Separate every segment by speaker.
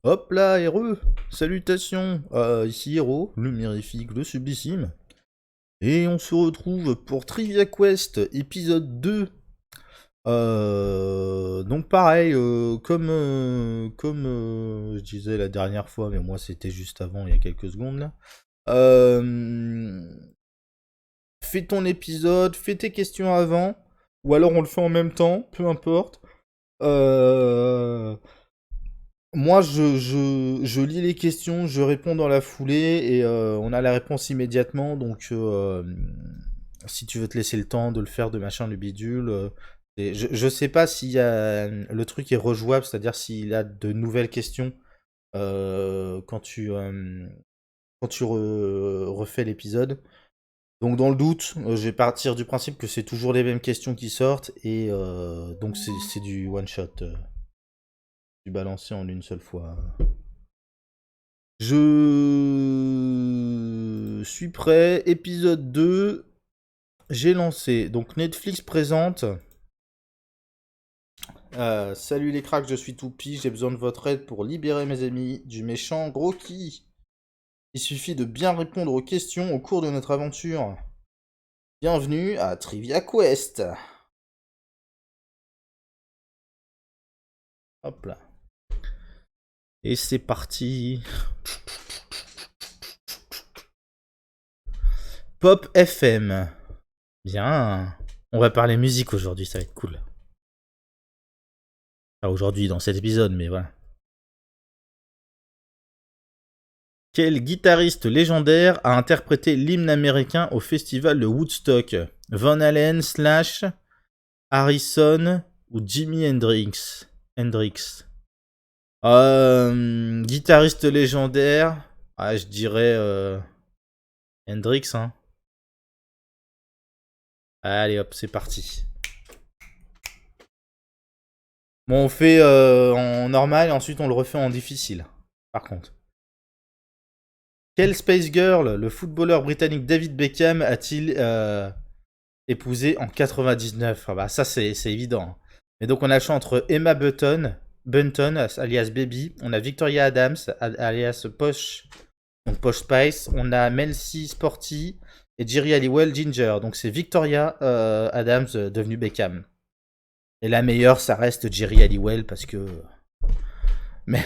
Speaker 1: Hop là, Hero. Salutations, ici Hero, le mirifique, le sublissime. Et on se retrouve pour Trivia Quest, épisode 2. Donc pareil, comme je disais la dernière fois, mais moi c'était juste avant, il y a quelques secondes là. Euh, Fais ton épisode, fais tes questions avant, ou alors on le fait en même temps, peu importe. Euh, Moi, je lis les questions, je réponds dans la foulée et on a la réponse immédiatement. Donc, si tu veux te laisser le temps de le faire, de machin, du bidule. Je sais pas si le truc est rejouable, c'est-à-dire s'il a de nouvelles questions quand tu refais l'épisode. Donc, dans le doute, je vais partir du principe que c'est toujours les mêmes questions qui sortent et donc c'est du one shot, du balancé en une seule fois. Je suis prêt. Épisode 2. J'ai lancé. Donc Netflix présente. Salut les cracks, je suis Toupie. J'ai besoin de votre aide pour libérer mes amis du méchant Groki. Il suffit de bien répondre aux questions au cours de notre aventure. Bienvenue à Trivia Quest. Hop là. Et c'est parti. Pop FM. Bien. On va parler musique aujourd'hui, ça va être cool. Pas aujourd'hui dans cet épisode, mais voilà. Quel guitariste légendaire a interprété l'hymne américain au festival de Woodstock? Van Halen, Slash, Harrison ou Jimi Hendrix. Guitariste légendaire. Ah, je dirais Hendrix, hein. Allez hop, c'est parti. Bon, on fait en normal et ensuite on le refait en difficile. Par contre. Quel Space Girl, le footballeur britannique David Beckham, a-t-il épousé en 99? Ah bah ça c'est évident. Mais donc on a le choix entre Emma Bunton alias Baby, on a Victoria Adams alias Posh, donc Posh Spice, on a Mel C Sporty et Jerry Halliwell Ginger. Donc c'est Victoria Adams devenue Beckham. Et la meilleure ça reste Jerry Halliwell parce que... Mais...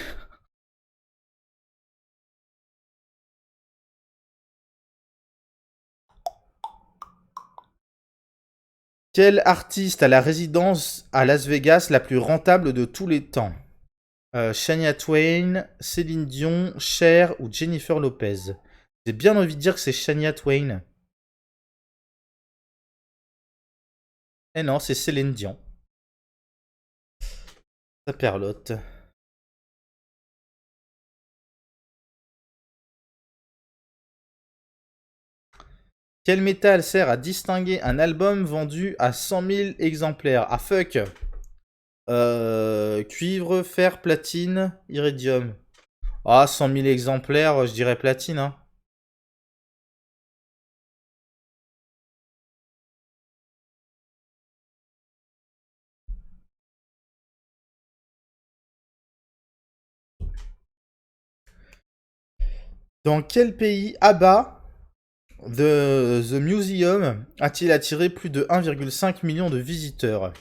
Speaker 1: Quel artiste a la résidence à Las Vegas la plus rentable de tous les temps? Shania Twain, Céline Dion, Cher ou Jennifer Lopez. J'ai bien envie de dire que c'est Shania Twain. Eh non, c'est Céline Dion. Ça perlote. Quel métal sert à distinguer un album vendu à 100 000 exemplaires? Ah fuck. Cuivre, fer, platine, iridium. Ah, 100 000 exemplaires, je dirais platine, hein. Dans quel pays ABBA The Museum a-t-il attiré plus de 1,5 million de visiteurs?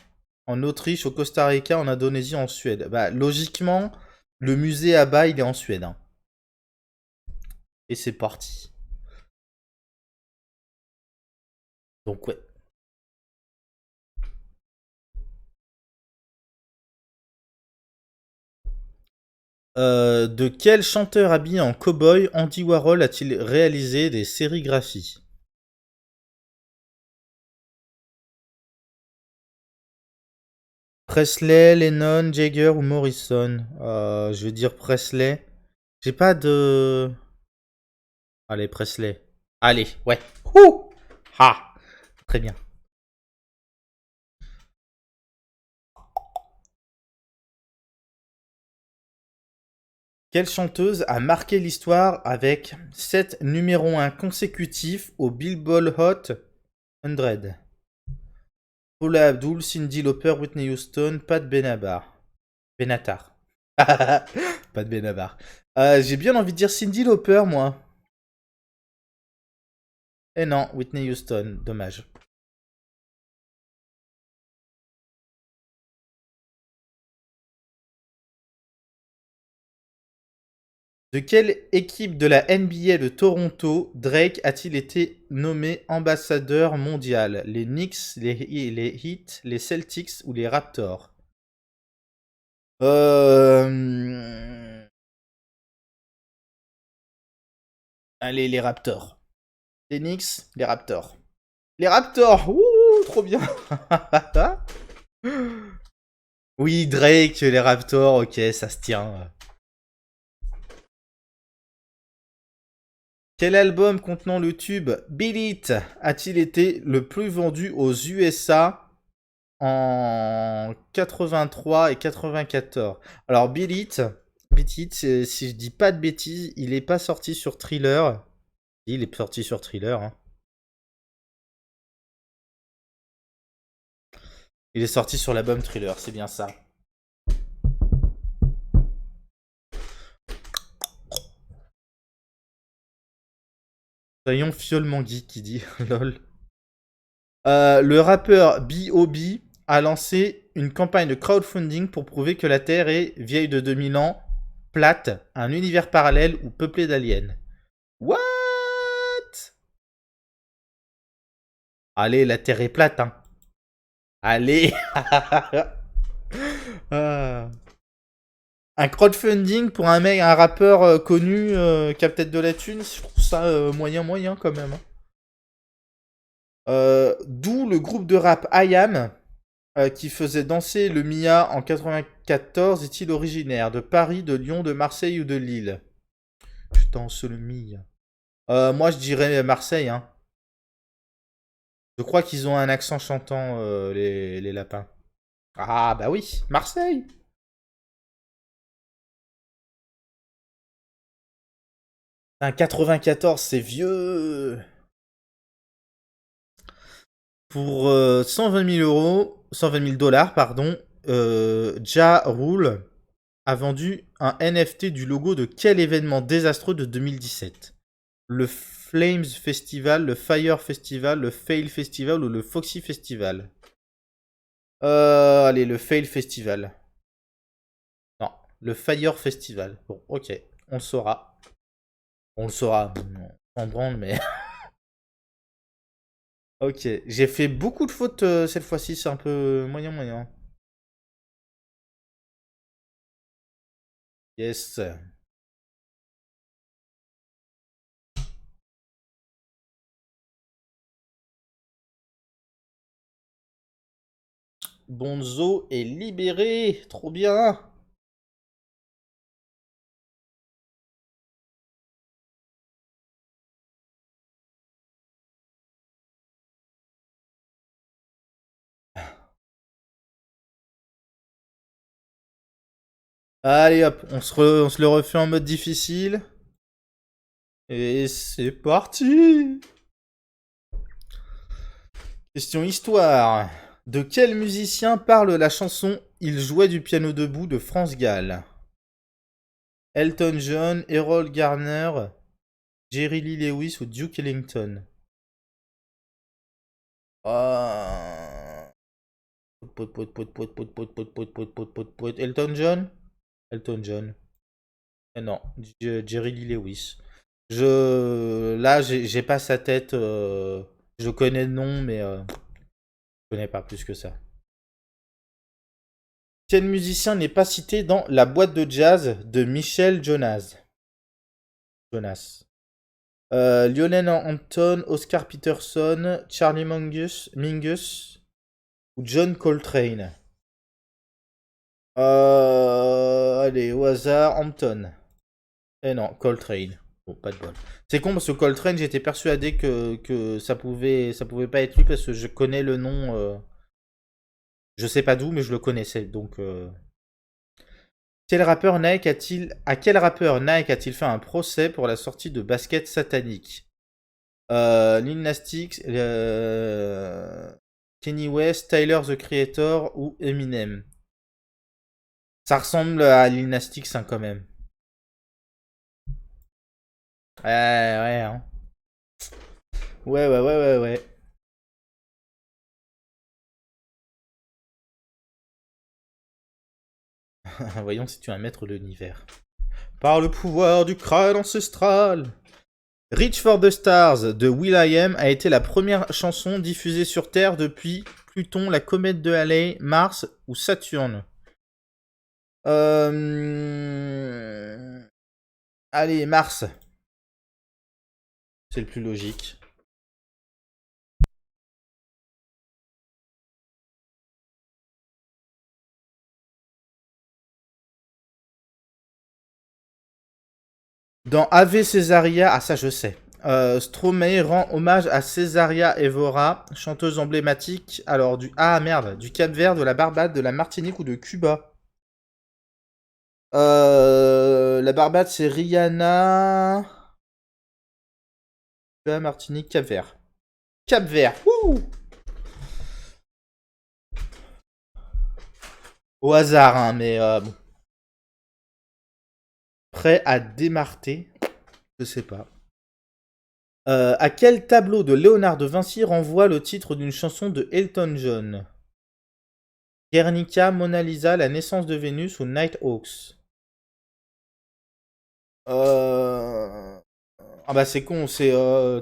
Speaker 1: En Autriche, au Costa Rica, en Indonésie, en Suède. Bah, logiquement, le musée ABBA, il est en Suède, hein. Et c'est parti. Donc, ouais. De quel chanteur habillé en cow-boy Andy Warhol a-t-il réalisé des sérigraphies? Presley, Lennon, Jagger ou Morrison? Je vais dire Presley. J'ai pas de... Allez, Presley. Allez, ouais. Ouh. Ah, très bien. Quelle chanteuse a marqué l'histoire avec 7 numéros 1 consécutifs au Billboard Hot 100? Paula Abdul, Cyndi Lauper, Whitney Houston, Pat Benatar. Pas de Benabar. J'ai bien envie de dire Cyndi Lauper, moi. Eh non, Whitney Houston, dommage. De quelle équipe de la NBA de Toronto Drake a-t-il été nommé ambassadeur mondial? Les Knicks, les Heat, les Celtics ou les Raptors? Allez, les Raptors. Les Knicks, les Raptors. Les Raptors. Ouh, trop bien. Oui, Drake, les Raptors, ok, ça se tient. Quel album contenant le tube Beat It a-t-il été le plus vendu aux USA en 83 et 94? Alors, Beat It, si je dis pas de bêtises, il est pas sorti sur Thriller. Il est sorti sur Thriller, hein. Il est sorti sur l'album Thriller, c'est bien ça. Soyons fiolement geek qui dit lol. Le rappeur B.O.B. a lancé une campagne de crowdfunding pour prouver que la Terre est vieille de 2000 ans, plate, un univers parallèle ou peuplé d'aliens. What? Allez, la Terre est plate, hein. Allez. Ah. Un crowdfunding pour un mec, un rappeur connu qui a peut-être de la thune, je trouve ça moyen quand même, hein. D'où le groupe de rap IAM qui faisait danser le Mia en 94 est-il originaire? De Paris, de Lyon, de Marseille ou de Lille? Je danse le Mia. Moi je dirais Marseille, hein. Je crois qu'ils ont un accent chantant, les lapins. Ah bah oui, Marseille. Un 94, c'est vieux. Pour 120 000 euros, 120 000 dollars, pardon, Ja Rule a vendu un NFT du logo de quel événement désastreux de 2017? Le Flames Festival, le Fire Festival, le Fail Festival ou le Foxy Festival? Allez, le Fail Festival. Non, le Fire Festival. Bon, ok, on le saura. On le saura. On branle, mais. Ok, j'ai fait beaucoup de fautes cette fois-ci, c'est un peu moyen. Yes. Bonzo est libéré. Trop bien. Allez hop, on se le refait en mode difficile. Et c'est parti. Question histoire. De quel musicien parle la chanson Il jouait du piano debout de France Gall? Elton John, Errol Garner, Jerry Lee Lewis ou Duke Ellington? Ah. Elton John? Elton John. Eh non, Jerry Lee Lewis. Là, j'ai pas sa tête. Je connais le nom, mais je connais pas plus que ça. Quel musicien n'est pas cité dans La boîte de jazz de Michel Jonas? Lionel Hampton, Oscar Peterson, Charlie Mingus ou John Coltrane? Allez, au hasard, Hampton. Eh non, Coltrane. Bon, pas de bol. C'est con parce que Coltrane, j'étais persuadé que ça pouvait pas être lui parce que je connais le nom. Je sais pas d'où, mais je le connaissais. Donc, à quel rappeur Nike a-t-il fait un procès pour la sortie de Basket Satanique? Lil Nas X, Kenny West, Tyler the Creator ou Eminem? Ça ressemble à Lil Nas X, hein, quand même. Ouais, ouais, hein. Ouais, ouais, ouais, ouais, ouais. Voyons si tu es un maître de l'univers. Par le pouvoir du crâne ancestral. Reach for the Stars de will.i.am a été la première chanson diffusée sur Terre depuis Pluton, la comète de Halley, Mars ou Saturne. Allez, Mars. C'est le plus logique. Dans Ave Césaria, ah ça je sais. Stromae rend hommage à Césaria Evora, chanteuse emblématique, alors du Cap-Vert, de la Barbade, de la Martinique ou de Cuba. La Barbade c'est Rihanna, Cuba, Martinique, Cap-Vert. Cap-Vert, wouh. Au hasard, hein, mais bon. Prêt à démarter, je sais pas. À quel tableau de Léonard de Vinci renvoie le titre d'une chanson de Elton John? Guernica, Mona Lisa, La naissance de Vénus ou Nighthawks? Ah bah c'est con, c'est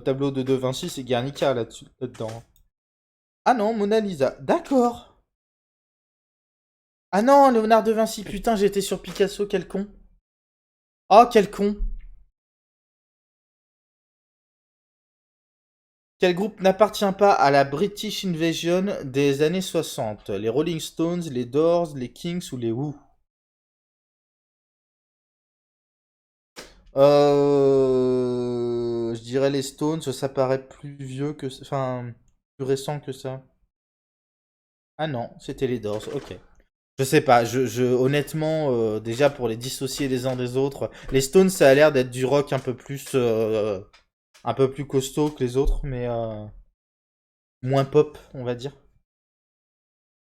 Speaker 1: tableau de Vinci, c'est Guernica là-dedans. Ah non, Mona Lisa. D'accord. Ah non, Léonard de Vinci, putain, j'étais sur Picasso, quel con. Oh, quel con. Quel groupe n'appartient pas à la British Invasion des années 60? Les Rolling Stones, les Doors, les Kings ou les Who? Je dirais les Stones, ça paraît plus vieux que... Enfin, plus récent que ça. Ah non, c'était les Doors, ok. Je sais pas, honnêtement, déjà pour les dissocier les uns des autres, les Stones ça a l'air d'être du rock un peu plus costaud que les autres, mais moins pop, on va dire.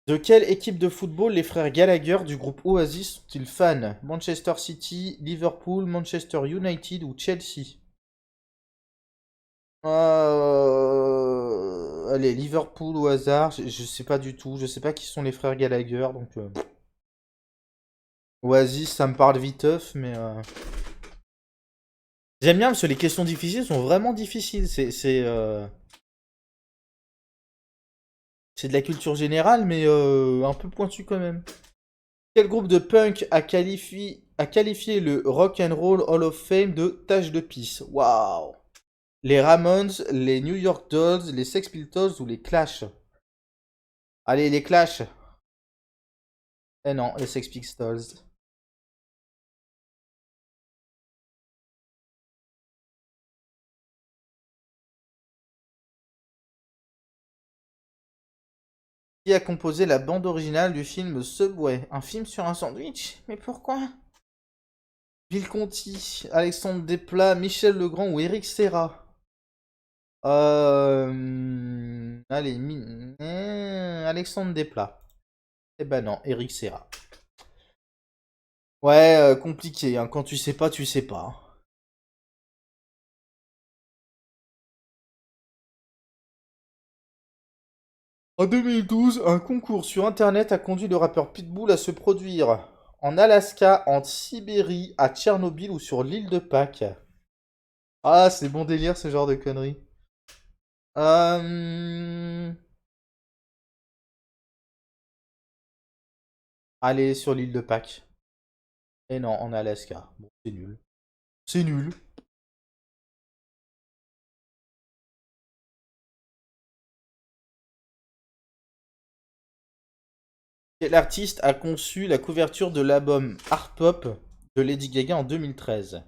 Speaker 1: De quelle équipe de football les frères Gallagher du groupe Oasis sont-ils fans? Manchester City, Liverpool, Manchester United ou Chelsea? Allez, Liverpool au hasard, je sais pas du tout, je sais pas qui sont les frères Gallagher, donc Oasis ça me parle viteuf, mais j'aime bien parce que les questions difficiles sont vraiment difficiles, c'est de la culture générale, mais un peu pointu quand même. Quel groupe de punk a qualifié le Rock and Roll Hall of Fame de tache de pisse? Waouh! Les Ramones, les New York Dolls, les Sex Pistols ou les Clash? Allez, les Clash. Eh non, les Sex Pistols. Qui a composé la bande originale du film Subway? Un film sur un sandwich? Mais pourquoi? Bill Conti, Alexandre Desplat, Michel Legrand ou Eric Serra? Allez, Alexandre Desplat. Eh ben non, Eric Serra. Ouais, compliqué, hein. Quand tu sais pas, tu sais pas, hein. En 2012, un concours sur internet a conduit le rappeur Pitbull à se produire en Alaska, en Sibérie, à Tchernobyl ou sur l'île de Pâques. Ah, c'est bon délire ce genre de conneries. Euh... Allez, sur l'île de Pâques. Et non, en Alaska. Bon, c'est nul. C'est nul. Quel artiste a conçu la couverture de l'album Art Pop de Lady Gaga en 2013?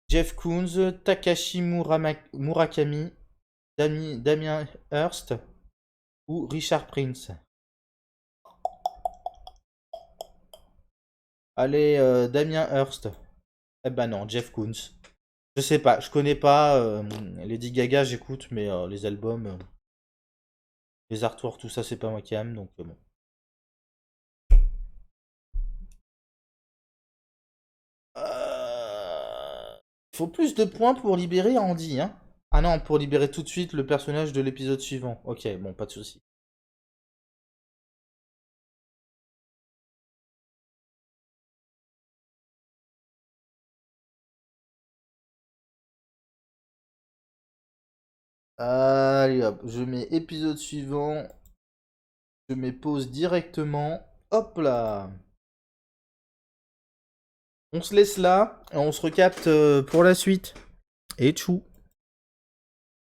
Speaker 1: Jeff Koons, Takashi Murakami, Damien Hirst ou Richard Prince? Allez, Damien Hirst. Eh ben non, Jeff Koons. Je sais pas, je connais pas Lady Gaga, j'écoute, mais les albums, les artworks, tout ça, c'est pas moi qui aime, donc bon. Faut plus de points pour libérer Andy, hein. Ah non, pour libérer tout de suite le personnage de l'épisode suivant. Ok, bon, pas de souci. Allez hop, je mets épisode suivant. Je mets pause directement. Hop là. On se laisse là et on se recapte pour la suite. Et tchou.